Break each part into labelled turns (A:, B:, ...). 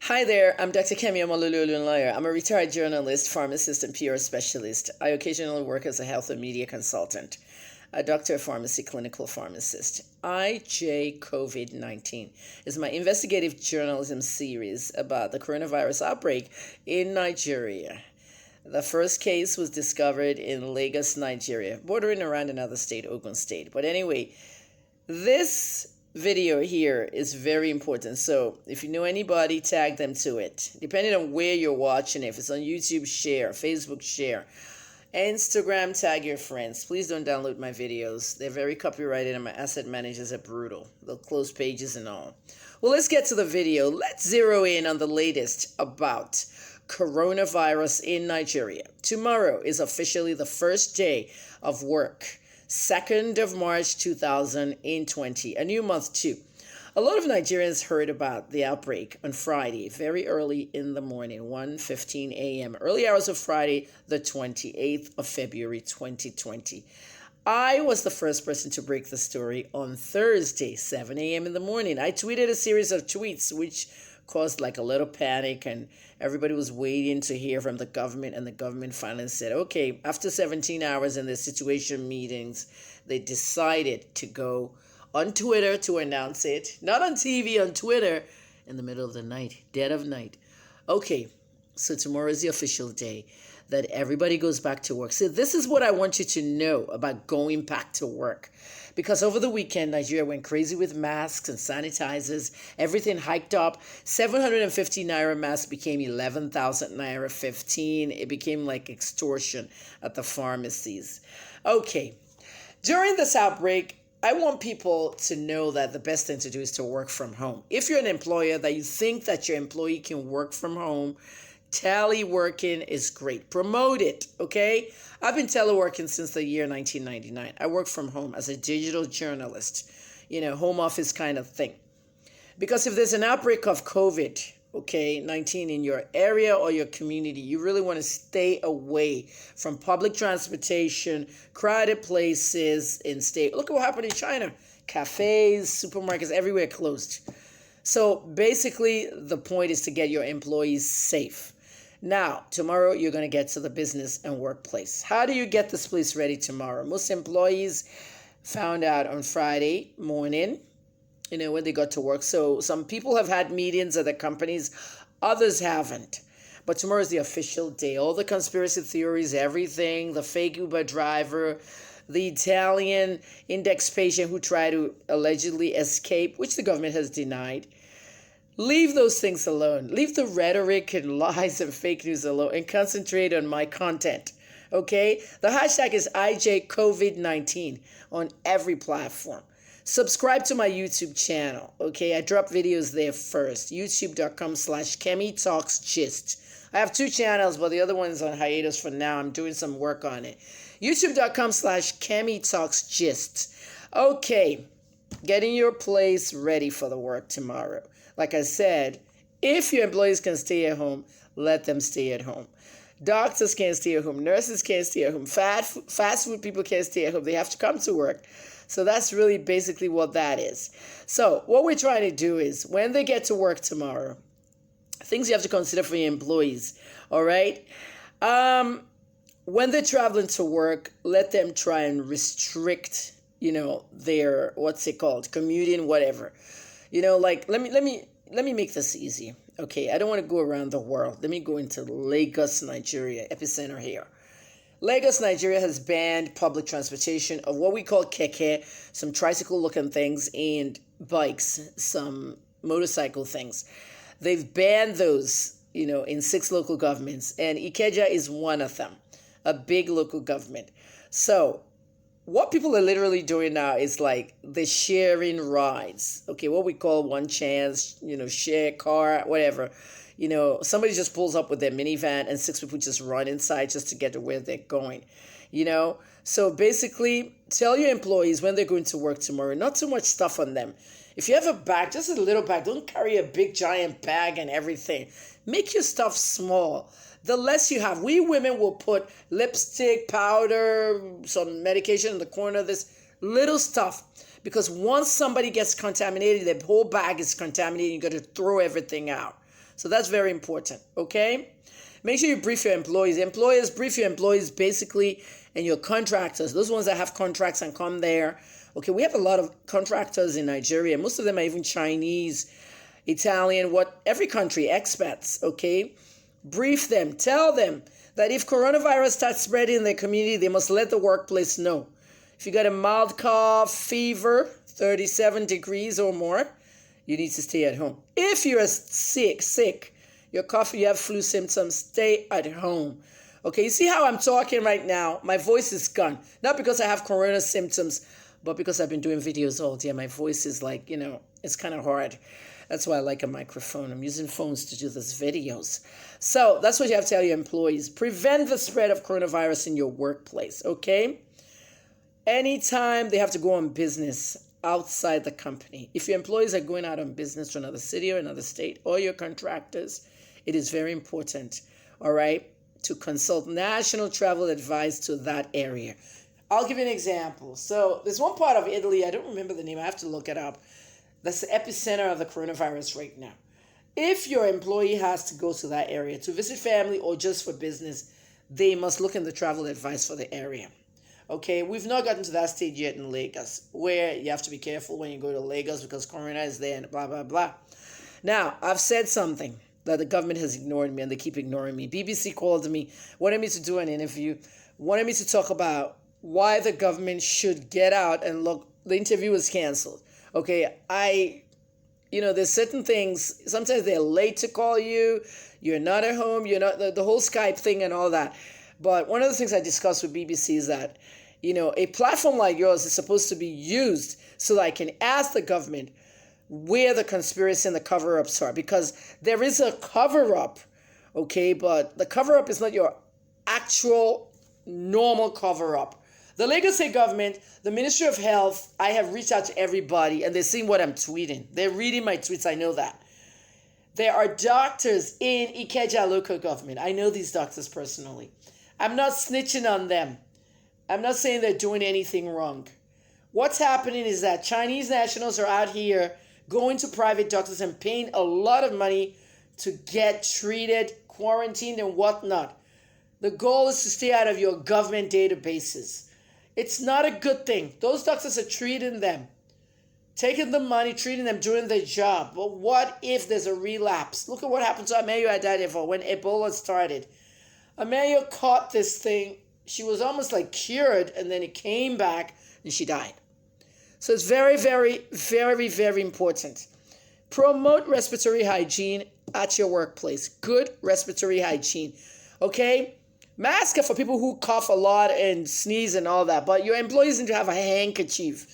A: Hi there, I'm Dr. Kemi Omalulu. I'm a retired journalist, pharmacist, and PR specialist. I occasionally work as a health and media consultant, a doctor of pharmacy, clinical pharmacist. IJ COVID 19 is my investigative journalism series about the coronavirus outbreak in Nigeria. The first case was discovered in Lagos, Nigeria, bordering around another state, Ogun State. But anyway, this video here is very important. So if you know anybody, tag them to it. Depending on where you're watching it, if it's on YouTube, share, Facebook, share. Instagram, tag your friends. Please don't download my videos. They're very copyrighted and my asset managers are brutal. They'll close pages and all. Well, let's get to the video. Let's zero in on the latest about coronavirus in Nigeria. Tomorrow is officially the first day of work. 2nd of March 2020, a new month too. A lot of Nigerians heard about the outbreak on Friday, very early in the morning, 1:15 a.m., early hours of Friday, the 28th of February 2020. I was the first person to break the story on Thursday, 7 a.m. in the morning. I tweeted a series of tweets which caused like a little panic, and everybody was waiting to hear from the government, and the government finally said, okay, after 17 hours in the situation meetings, they decided to go on Twitter to announce it, not on TV, on Twitter, in the middle of the night, dead of night. Okay, so tomorrow is the official day that everybody goes back to work. So this is what I want you to know about going back to work. Because over the weekend, Nigeria went crazy with masks and sanitizers. Everything hiked up. 750 naira mask became 11,000 naira 15. It became like extortion at the pharmacies. Okay, during this outbreak, I want people to know that the best thing to do is to work from home. If you're an employer that you think that your employee can work from home, teleworking is great. Promote it, okay? I've been teleworking since the year 1999. I work from home as a digital journalist, home office kind of thing. Because if there's an outbreak of COVID, 19 in your area or your community, you really want to stay away from public transportation, crowded places, and stay. Look at what happened in China. Cafes, supermarkets, everywhere closed. So basically, the point is to get your employees safe. Now, tomorrow you're going to get to the business and workplace. How do you get this place ready tomorrow? Most employees found out on Friday morning, when they got to work. So some people have had meetings at the companies, others haven't. But tomorrow is the official day. All the conspiracy theories, everything, the fake Uber driver, the Italian index patient who tried to allegedly escape, which the government has denied. Leave those things alone. Leave the rhetoric and lies and fake news alone and concentrate on my content. Okay? The hashtag is IJCovid19 on every platform. Subscribe to my YouTube channel. Okay? I drop videos there first. YouTube.com/KemiTalksGist. I have 2 channels, but the other one's on hiatus for now. I'm doing some work on it. YouTube.com/KemiTalksGist. Okay. Getting your place ready for the work tomorrow. Like I said, if your employees can stay at home, let them stay at home. Doctors can't stay at home. Nurses can't stay at home. Fast food people can't stay at home. They have to come to work. So that's really basically what that is. So what we're trying to do is when they get to work tomorrow, things you have to consider for your employees. All right. When they're traveling to work, let them try and restrict, their, commuting, whatever. Let me make this easy. Okay, I don't want to go around the world. Let me go into Lagos, Nigeria, epicenter here. Lagos, Nigeria has banned public transportation of what we call keke, some tricycle-looking things, and bikes, some motorcycle things. They've banned those, in 6 local governments, and Ikeja is one of them, a big local government. So what people are literally doing now is like the sharing rides. Okay, what we call one chance, share car, whatever. Somebody just pulls up with their minivan and 6 people just run inside just to get to where they're going. So basically tell your employees when they're going to work tomorrow, not too much stuff on them. If you have a bag, just a little bag, don't carry a big giant bag and everything. Make your stuff small. The less you have, we women will put lipstick, powder, some medication in the corner, this little stuff. Because once somebody gets contaminated, the whole bag is contaminated, you got to throw everything out. So that's very important, okay? Make sure you brief your employees. Employers, brief your employees basically, and your contractors, those ones that have contracts and come there. Okay, we have a lot of contractors in Nigeria. Most of them are even Chinese, Italian, every country, expats, okay? Brief them, tell them that if coronavirus starts spreading in their community, they must let the workplace know. If you got a mild cough, fever, 37 degrees or more, you need to stay at home. If you're sick, you're coughing, you have flu symptoms, stay at home. Okay, you see how I'm talking right now? My voice is gone. Not because I have corona symptoms, but because I've been doing videos all day. My voice is like, it's kind of hard. That's why I like a microphone. I'm using phones to do these videos. So that's what you have to tell your employees. Prevent the spread of coronavirus in your workplace, okay? Anytime they have to go on business outside the company, if your employees are going out on business to another city or another state, or your contractors, it is very important, all right, to consult national travel advice to that area. I'll give you an example. So there's one part of Italy, I don't remember the name, I have to look it up. That's the epicenter of the coronavirus right now. If your employee has to go to that area to visit family or just for business, they must look in the travel advice for the area. Okay, we've not gotten to that stage yet in Lagos, where you have to be careful when you go to Lagos because corona is there and blah, blah, blah. Now, I've said something that the government has ignored me and they keep ignoring me. BBC called me, wanted me to do an interview, wanted me to talk about why the government should get out and look. The interview was canceled. Okay, there's certain things, sometimes they're late to call you, you're not at home, you're not, the whole Skype thing and all that. But one of the things I discussed with BBC is that, a platform like yours is supposed to be used so that I can ask the government where the conspiracy and the cover-ups are. Because there is a cover-up, okay, but the cover-up is not your actual normal cover-up. The Lagos State government, the Ministry of Health, I have reached out to everybody and they're seeing what I'm tweeting. They're reading my tweets, I know that. There are doctors in Ikeja local government. I know these doctors personally. I'm not snitching on them. I'm not saying they're doing anything wrong. What's happening is that Chinese nationals are out here going to private doctors and paying a lot of money to get treated, quarantined, and whatnot. The goal is to stay out of your government databases. It's not a good thing. Those doctors are treating them, taking the money, treating them, doing their job. But what if there's a relapse? Look at what happened to Ameyo Adadefo when Ebola started. Ameyo caught this thing. She was almost like cured, and then it came back, and she died. So it's very, very, very, very important. Promote respiratory hygiene at your workplace. Good respiratory hygiene. Okay? Mask are for people who cough a lot and sneeze and all that, but your employees need to have a handkerchief.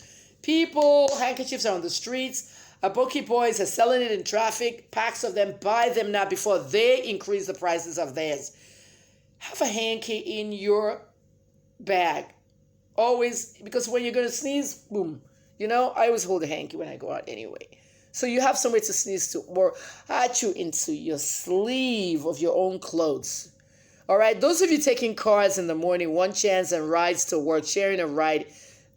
A: Handkerchiefs are on the streets. Aboki boys are selling it in traffic. Packs of them. Buy them now before they increase the prices of theirs. Have a hanky in your bag. Always, because when you're going to sneeze, boom. I always hold a hanky when I go out anyway. So you have somewhere to sneeze to, or you into your sleeve of your own clothes. All right, those of you taking cars in the morning, one chance and rides to work, sharing a ride,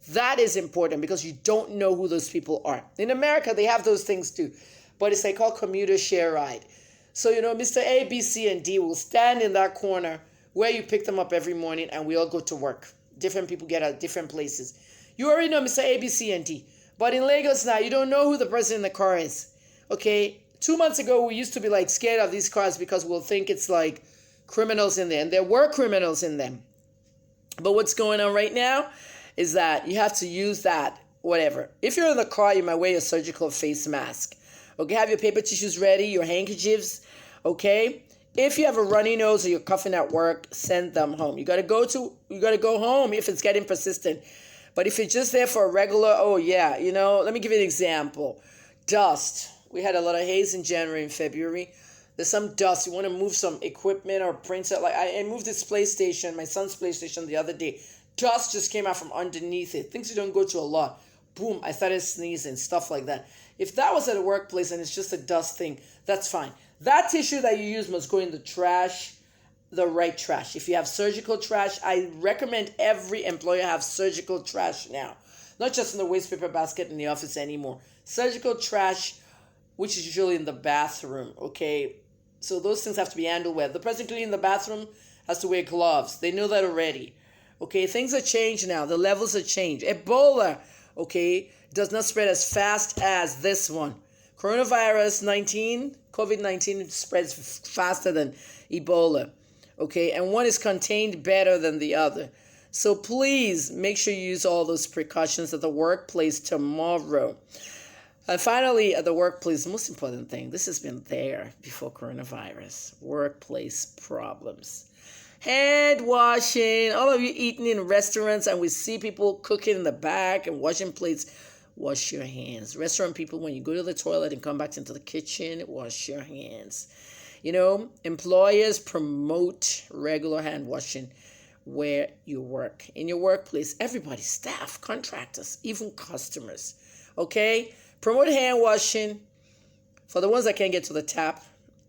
A: that is important because you don't know who those people are. In America, they have those things too, but it's like called commuter share ride. So, Mr. A, B, C, and D will stand in that corner where you pick them up every morning and we all go to work. Different people get out different places. You already know Mr. A, B, C, and D. But in Lagos now, you don't know who the person in the car is. Okay, 2 months ago, we used to be like scared of these cars because we'll think it's like criminals in there, and there were criminals in them. But what's going on right now is that you have to use that, whatever. If you're in the car, you might wear a surgical face mask. Okay, have your paper tissues ready, your handkerchiefs, okay? If you have a runny nose or you're coughing at work, send them home. You gotta go home if it's getting persistent. But if you're just there for a regular, let me give you an example. Dust. We had a lot of haze in January and February. There's some dust. You want to move some equipment or printer. Like I moved this PlayStation, my son's PlayStation the other day. Dust just came out from underneath it. Things you don't go to a lot. Boom, I started sneezing, stuff like that. If that was at a workplace and it's just a dust thing, that's fine. That tissue that you use must go in the trash, the right trash. If you have surgical trash, I recommend every employer have surgical trash now. Not just in the waste paper basket in the office anymore. Surgical trash, which is usually in the bathroom, okay? So those things have to be handled well. The person cleaning the bathroom has to wear gloves. They know that already. Okay, things are changed now. The levels are changed. Ebola, okay, does not spread as fast as this one. Coronavirus 19, COVID-19 spreads faster than Ebola. Okay, and one is contained better than the other. So please make sure you use all those precautions at the workplace tomorrow. And finally, at the workplace, the most important thing, this has been there before coronavirus, workplace problems. Hand washing, all of you eating in restaurants and we see people cooking in the back and washing plates, wash your hands. Restaurant people, when you go to the toilet and come back into the kitchen, wash your hands. You know, employers promote regular hand washing where you work. In your workplace, everybody, staff, contractors, even customers, okay? Promote hand washing for the ones that can't get to the tap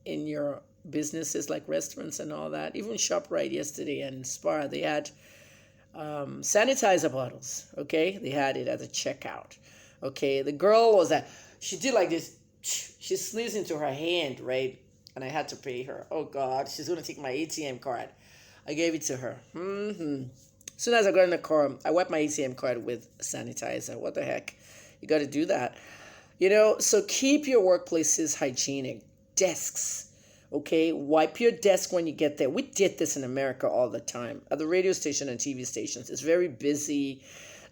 A: in your businesses like restaurants and all that. Even ShopRite yesterday and Spar, they had sanitizer bottles, okay? They had it at the checkout, okay? The girl was that, she did like this, she sneezed into her hand, right? And I had to pay her. Oh, God, she's going to take my ATM card. I gave it to her. As soon as I got in the car, I wiped my ATM card with sanitizer. What the heck? You got to do that. You know, so keep your workplaces hygienic. Desks, okay? Wipe your desk when you get there. We did this in America all the time. At the radio station and TV stations, it's very busy.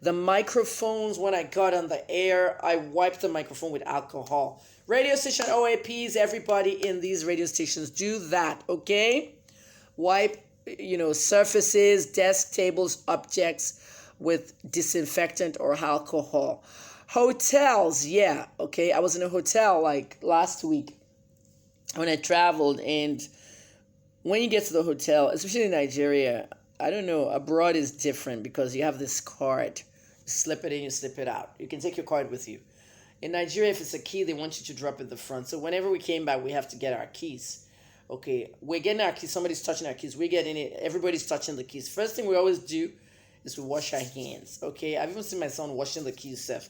A: The microphones, when I got on the air, I wiped the microphone with alcohol. Radio station OAPs, everybody in these radio stations, do that, okay? Wipe, surfaces, desk, tables, objects with disinfectant or alcohol. Hotels, yeah, okay. I was in a hotel like last week when I traveled, and when you get to the hotel, especially in Nigeria, I don't know, abroad is different because you have this card. You slip it in, you slip it out. You can take your card with you. In Nigeria, if it's a key, they want you to drop it in the front. So whenever we came back, we have to get our keys. Okay, we're getting our keys. Somebody's touching our keys. We're getting it. Everybody's touching the keys. First thing we always do is we wash our hands. Okay, I've even seen my son washing the keys stuff.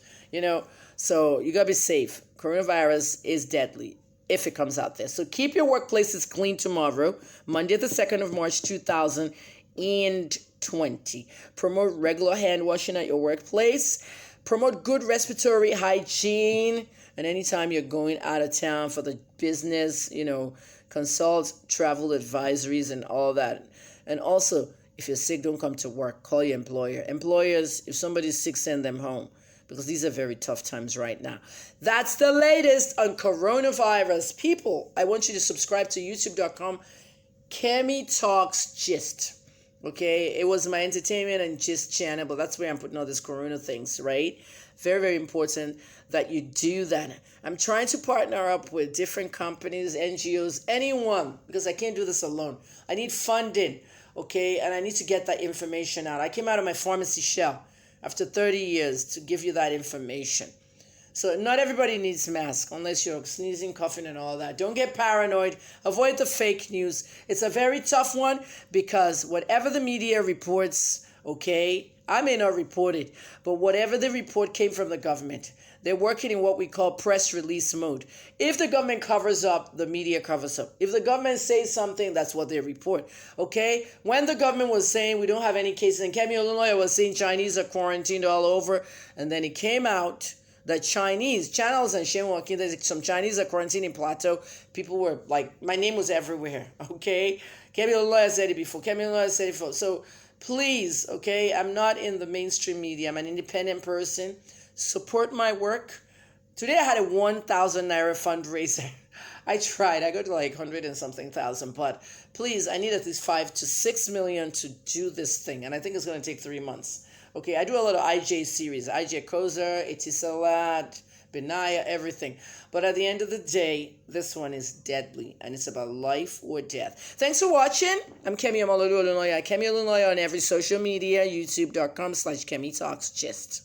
A: So you gotta be safe. Coronavirus is deadly if it comes out there. So keep your workplaces clean tomorrow, Monday the 2nd of March, 2020. Promote regular hand washing at your workplace. Promote good respiratory hygiene. And anytime you're going out of town for the business, consult travel advisories and all that. And also, if you're sick, don't come to work. Call your employer. Employers, if somebody's sick, send them home, because these are very tough times right now. That's the latest on coronavirus. People, I want you to subscribe to youtube.com, Kemi Talks Gist. Okay, it was my entertainment and gist channel, but that's where I'm putting all these corona things, right? Very, very important that you do that. I'm trying to partner up with different companies, NGOs, anyone, because I can't do this alone. I need funding, okay? And I need to get that information out. I came out of my pharmacy shell after 30 years to give you that information. So not everybody needs masks unless you're sneezing, coughing, and all that. Don't get paranoid. Avoid the fake news. It's a very tough one because whatever the media reports, okay, I may not report it, but whatever the report came from the government. They're working in what we call press release mode. If the government covers up, the media covers up. If the government says something, that's what they report. Okay? When the government was saying we don't have any cases, and Kemi Olunloyo was saying Chinese are quarantined all over, and then it came out that Chinese channels and some Chinese are quarantined in Plateau. People were like, my name was everywhere. Okay? Kemi Olunloyo said it before. So please, okay, I'm not in the mainstream media. I'm an independent person. Support my work. Today I had a 1,000 Naira fundraiser. I tried. I got to like 100 and something thousand, but please, I need at least 5 to 6 million to do this thing, and I think it's going to take 3 months. Okay, I do a lot of IJ series, IJ Kozer, Etisalat, Benaya, everything. But at the end of the day, this one is deadly, and it's about life or death. Thanks for watching. I'm Kemi Olunloyo. Kemi Olunloyo on every social media, youtube.com/Kemi Talks Gist.